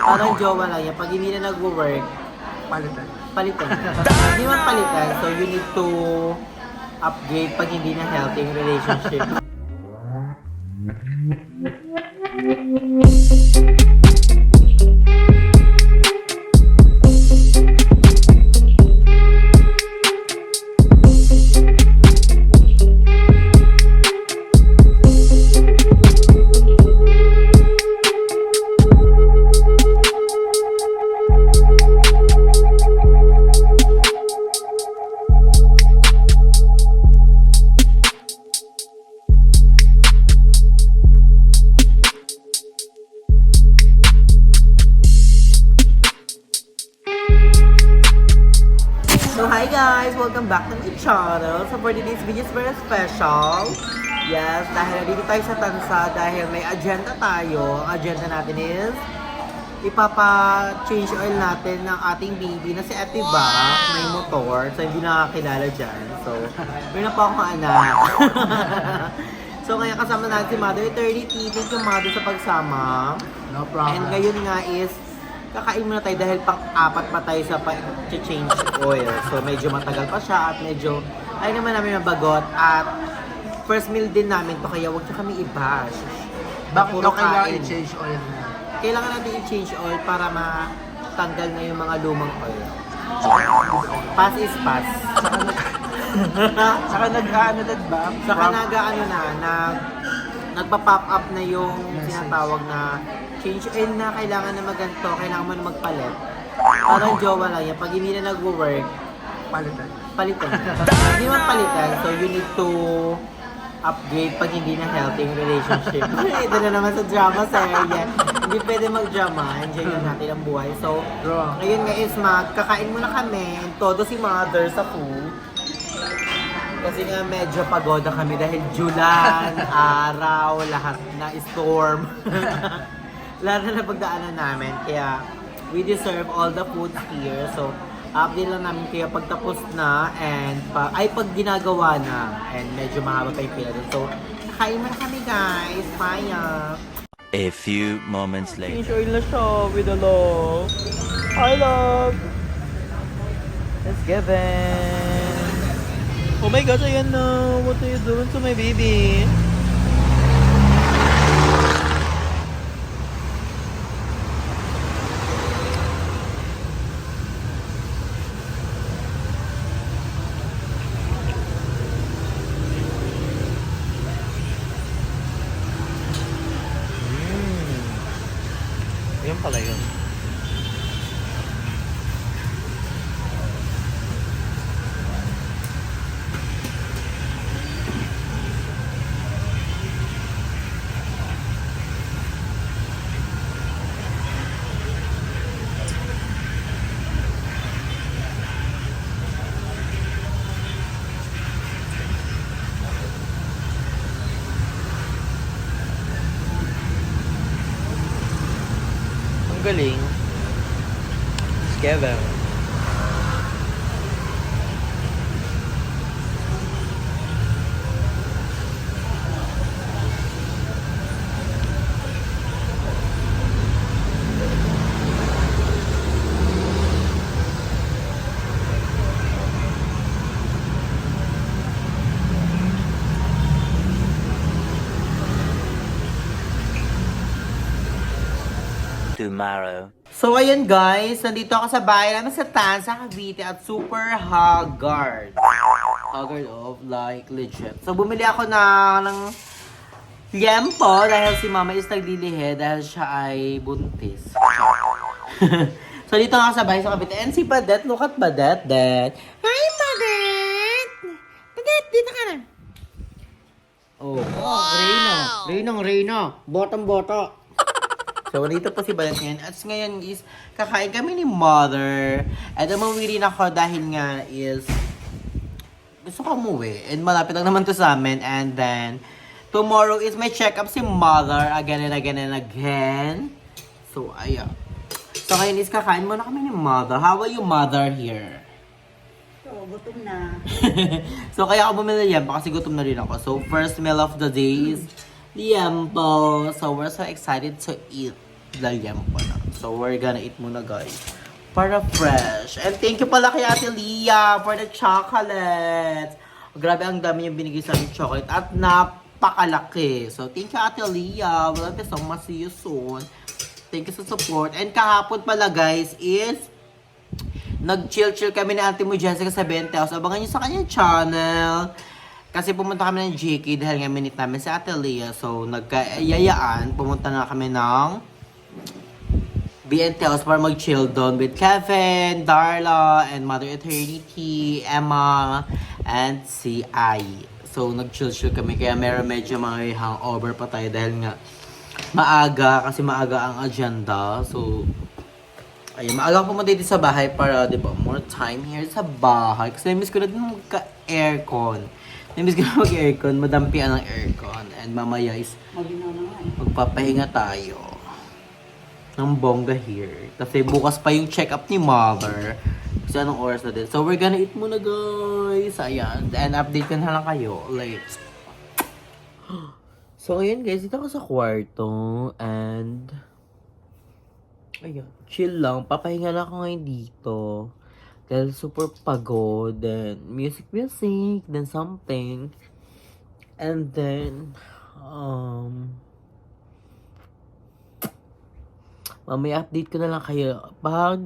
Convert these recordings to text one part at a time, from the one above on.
Parang jowa lang yan. Pag hindi na nag-work, Palitan. palitan. Hindi man palitan, so you need to upgrade pag hindi na healthy yung relationship. So hi guys! Welcome back to my channel. So for today's video is very special. Yes, dahil dito tayo sa Tansa dahil may agenda tayo. Ang agenda natin is ipapa-change oil natin ng ating baby na si Ate Ba. May motor. So hindi nakakilala dyan. So meron pa akong anak. So ngayon kasama natin si Mother Eternity. Thank you Mother sa pagsama. No problem. And ngayon nga is kakain muna tayo dahil pang-apat pa tayo sa pa-change oil. So medyo matagal pa siya at medyo ay naman namin mabagot at first meal din namin to kaya wag niyo kami i-bash. Bakit Puro daw kailangan kain. i-change oil na? Kailangan natin i-change oil para matanggal na yung mga lumang oil. Pass is pass. Saka nag-ano ba? Saka nagpa-pop up na yung sinatawag na change oil na kailangan na maganto, kailangan mo na magpalit. Parang jowa lang yan. Pag hindi na nag-work, Palitan. palitan. Hindi man palitan, so you need to upgrade pag hindi na healthy yung relationship. Ito na naman sa drama sa area. Hindi pwede mag-drama. Enjoy lang natin ang buhay. So, ngayon guys, magkakain muna kami. Todo si Mother sa food. Kasi nga medyo pagoda kami dahil Julan, araw, lahat na storm. Lahat na napagdaanan namin. Kaya we deserve all the foods here. So, update lang namin kaya pagtapos na and pag ginagawa na and medyo mahaba pa yung pila doon. So, nakain na kami guys. Paya. A few moments later. Change oil na siya with the love. Hi love! Let's give it. Oh my gosh, ayan na. What are you doing to my baby? Yan pala yun. Ang galing. Together. Tomorrow. So ayun guys, nandito ako sa bahay namin sa Tansa, Cavite at super haggard. Haggard of like legit. So bumili ako ng liempo dahil si mama is naglilihi dahil siya ay buntis. So dito ako sa bahay sa Cavite and si Badet, look at Badet. Hi Badet! Badet, dito ka na. Oh, Reyna. Bottom. So, dito po si Balat ngayon. At ngayon is, kakain kami ni Mother. At umuwi rin ako dahil nga is, gusto ko umuwi. And malapit lang naman to sa amin. And then, tomorrow is my check-up si Mother again and again. So, ayan. So, ngayon is kakain muna kami ni Mother. How are you, Mother, here? So, gutom na. So, kaya ako bumili liempo kasi gutom na rin ako. So, first meal of the day is liempo. So, we're so excited to eat the liempo na. So, we're gonna eat muna, guys. Para fresh. And thank you pala kay Ate Leah for the chocolate. Grabe, ang dami yung binigay sa amin chocolate. At napakalaki. So, thank you, Ate Leah. We'll have so much. See you soon. Thank you sa support. And kahapon pala, guys, is nag-chill-chill kami ni Auntie mo Jessica sa Benteos. Abangan nyo sa kanyang channel. Kasi pumunta kami ng JK dahil nga minute namin sa Ate Leah. So, nagkayayaan. Pumunta na kami ng BNTLs para mag-chill doon with Kevin, Darla, and Mother Eternity, Emma, and si Ai. So, nag-chill-chill kami. Kaya medyo mga hangover pa tayo dahil nga maaga. Kasi maaga ang agenda. So, ayun, maaga ako pumunta dito sa bahay para, di ba, more time here sa bahay. Kasi miss ko na din magka-aircon. Miss ko na mag-aircon. Madampian ang aircon. And mamaya is Maginaw na nga eh. magpapahinga tayo ng bongga here. Kasi bukas pa yung check-up ni Mother. Kasi anong oras na din. So, we're gonna eat muna, guys. Ayan. And update ko na lang kayo. Like, so, ayan, guys. Dito ako sa kwarto. And, ayan. Chill lang. Papahinga lang ako ngayon dito. Dahil super pagod. Then, music. Then, something. And then, mamaya update ko na lang kayo pag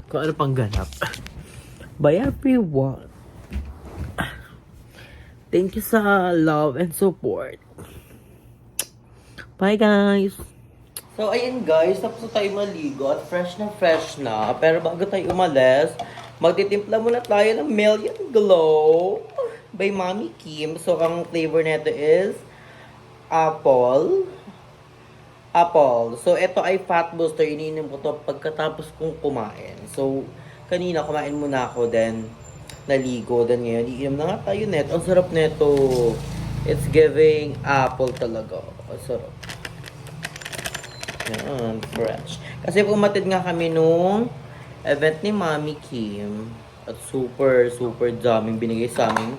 kung ano pang ganap. Bye everyone. Thank you sa love and support. Bye guys. So ayan guys, tapos na tayo maligo at fresh na. Pero bago tayo umalis, magtitimpla muna tayo ng Million Glow by Mami Kim. So ang flavor nito is apple. So, ito ay fat booster. Iniinom ko to pagkatapos kong kumain. So, kanina kumain muna ako, then naligo. Then ngayon, iinom na nga tayo net. Ang sarap neto. It's giving apple talaga. Ang sarap. Yan, fresh. Kasi pumatid nga kami nung event ni Mami Kim. At super daming binigay sa amin.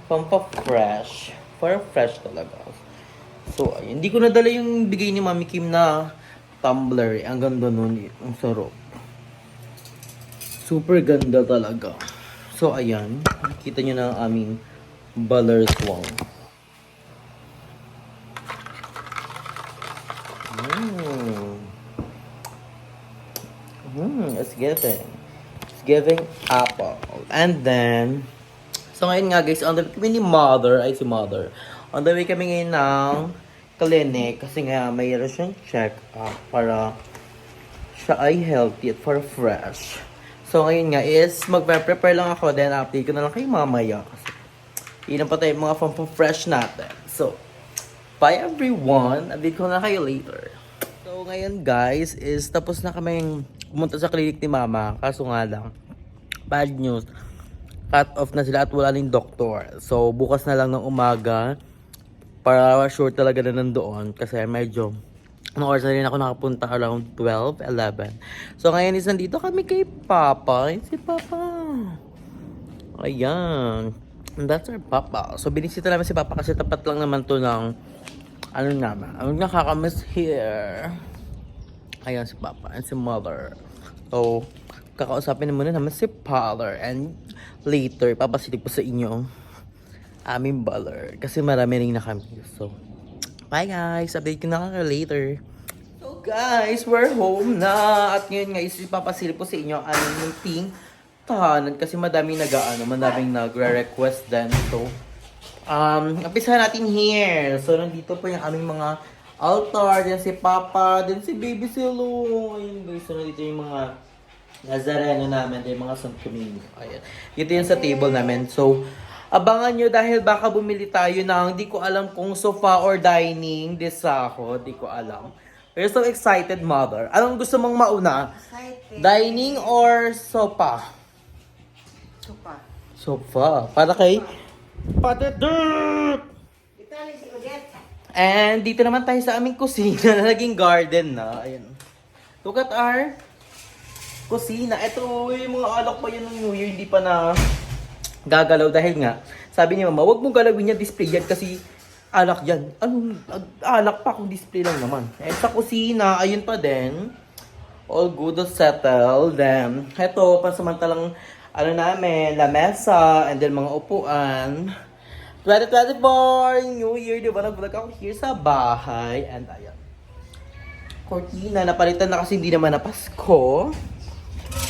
Pampa-fresh. Para fresh talaga. So, ayun. Hindi ko nadala yung bigay ni Mami Kim na tumbler. Ang ganda nun. Ang sarap. Super ganda talaga. So, ayan. Kita nyo na ang aming Baller Swang. It's giving apple. And then, so ngayon nga guys, on the way kami ni Mother, si Mother. On the way kami ngayon ng clinic kasi nga mayroon siyang check-up para siya ay healthy at for fresh. So ngayon nga is magpe-prepare lang ako, then update ko na lang kayo mamaya kasi yun pa tayo mga fresh natin. So, bye everyone. Update ko na kayo later. So ngayon guys is tapos na kaming pumunta sa clinic ni Mama. Kaso nga lang, bad news. Cut off na sila at wala ning doktor. So bukas na lang ng umaga para sure talaga na nandoon kasi medyo anong oras na rin ako nakapunta around 12, 11. So ngayon is nandito kami kay Papa. Si Papa. Ayan. That's our Papa. So binisita namin si Papa kasi tapat lang naman to ng ano naman. Ang nakakamiss here. Ayan si Papa and si Mother. So kakausapin na muna naman si Father and later papasilip po sa inyo aming baller. Kasi marami rin na kami. So, bye guys. Update ko na kayo later. So guys, we're home na. At ngayon guys, ipapasilip po sa inyo ang aming munting tahanan. Kasi madaming nagre-request din. So, umpisahan natin here. So, nandito po yung aming mga altar. Yan si Papa. Then si Baby Silo. Ayun guys. So, nandito yung mga Nazareno namin. Yung mga Santo Domingo. Ayan. Ito yung sa table namin. So, abangan nyo dahil baka bumili tayo ng di ko alam kung sofa or dining. Ako, di ko alam. We're so excited, Mother. Anong gusto mong mauna? Excited. Dining or sofa? Sofa. Para kay Patedert! Itali si Odette. And dito naman tayo sa aming kusina na naging garden na. Ayan. Look at our kusina. Ito, yung mga alak pa yun ng New Year. Hindi pa na gagalaw dahil nga, sabi ni Mama, wag mong galawin yan, display yan kasi Alak yan. Anong alak pa kung display lang naman. And sa kusina, ayun pa din. All good, all settled. Then, heto, pansamantalang ano namin, lamesa, and then mga upuan. 2024, New Year, di ba? Nag-vlog ako here sa bahay. And ayan. Cortina, napalitan na kasi hindi naman na Pasko.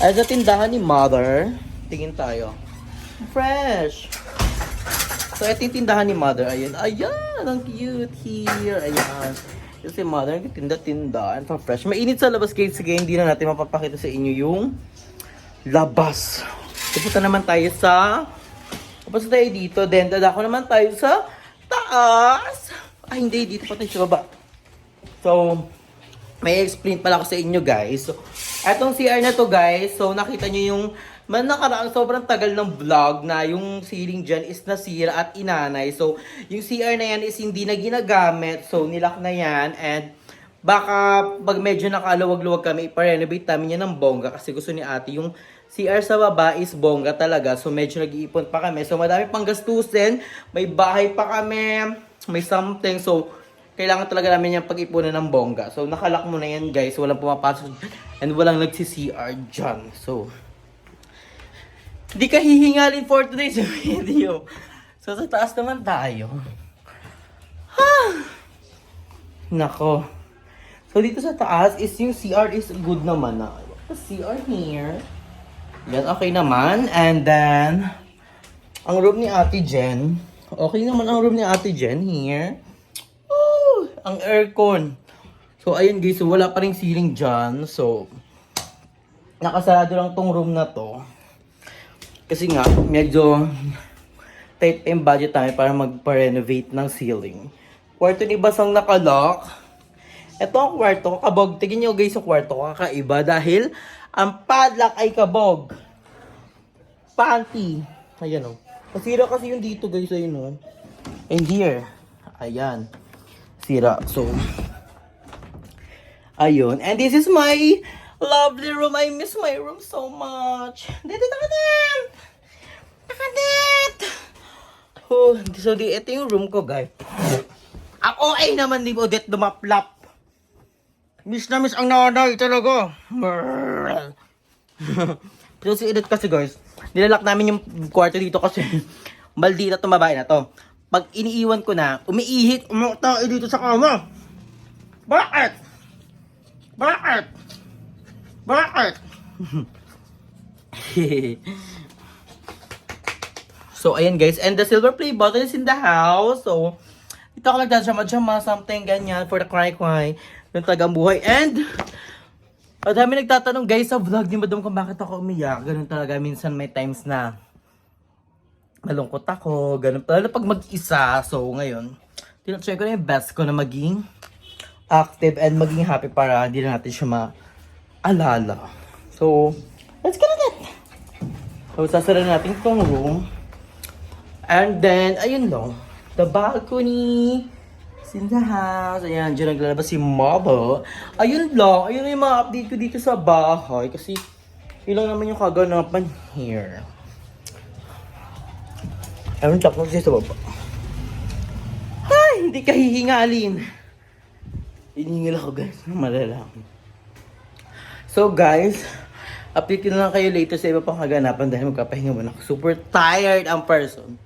Ay, sa tindahan ni Mother. Tingin tayo. Fresh. So, ito yung tindahan ni Mother. Ayan. Ayan, ang cute here. Ayan. Yung si Mother, tinda-tinda. And fresh. Mainit sa labas guys. Sige, hindi na natin mapapakita sa inyo yung labas. Pupunta naman tayo sa... Pupunta tayo dito. Then, dadako naman tayo sa taas. Ay, hindi. Dito pa tayo sa baba. So, may explain pala ako sa inyo guys. So, etong CR na to guys. So, nakita nyo yung nakaraang sobrang tagal ng vlog na yung ceiling dyan is nasira at inanay. So, yung CR na yan is hindi na ginagamit. So, nilak na yan. And, baka pag medyo nakaluwag-luwag kami, iparenovate namin yan ng bongga. Kasi gusto ni ate yung CR sa baba is bongga talaga. So, medyo nag-iipon pa kami. So, madami pang gastusin. May bahay pa kami. May something. So, kailangan talaga namin yung pag-ipunan ng bongga. So, nakalak mo na yan, guys. Walang pumapasok and walang nagsi-CR dyan. So, hindi ka hihingalin for today's video. So, sa taas naman tayo. Nako. So, dito sa taas is yung CR is good naman na. The CR here. Yan, okay naman. And then, ang room ni Ate Jen. Okay naman ang room ni Ate Jen here. Ang aircon. So, ayun guys. So, wala pa rin ceiling dyan. So, nakasarado lang tong room na to. Kasi nga, medyo tight yung budget namin para magpa-renovate ng ceiling. Kwarto ni Basang nakalock. Ito ang kwarto. Kabog. Tignan nyo guys sa kwarto. Kakaiba. Dahil, ang padlock ay kabog. Panty. Ayan o. Masira kasi yung dito guys. Ayun o. And here. Ayan. Sira. So, ayun. And this is my lovely room. I miss my room so much. Nakadet! Oh, so, ito yung room ko, guys. Ako ay naman ni Odette dumaplap. Miss na miss ang nanay talaga. Pero si Odette kasi, guys, nilalak namin yung kwarto dito kasi maldita itong babae na to. Pag iniiwan ko na, umiihit, umutay dito sa kama. Bakit? Bakit? Bakit? So, ayan guys. And the silver play button is in the house. So, ito ako nagdadjama-jama, something ganyan for the cry-cry. Yung tagang buhay. And, madami nagtatanong guys sa vlog ni Madam kung bakit ako umiyak. Ganun talaga. Minsan may times na malungkot ako, ganun. Lalo pag mag-isa, so ngayon, tinatry ko na yung best ko na maging active and maging happy para hindi na natin siya maalala. So, let's get it! So, sasara natin itong room. And then, ayun lang, the balcony is in the house. Ayan, dyan naglalabas si Mabo. Ayun lang, ayun yung mga update ko dito sa bahay kasi yun lang naman yung kaganapan here. Ayun, tapos siya sa baba. Ay, hindi ka hihingalin. Hiningal ako guys, malalang. So guys, update ko na lang kayo later sa iba pang kaganapan dahil magpapahinga muna ako. Super tired ang person.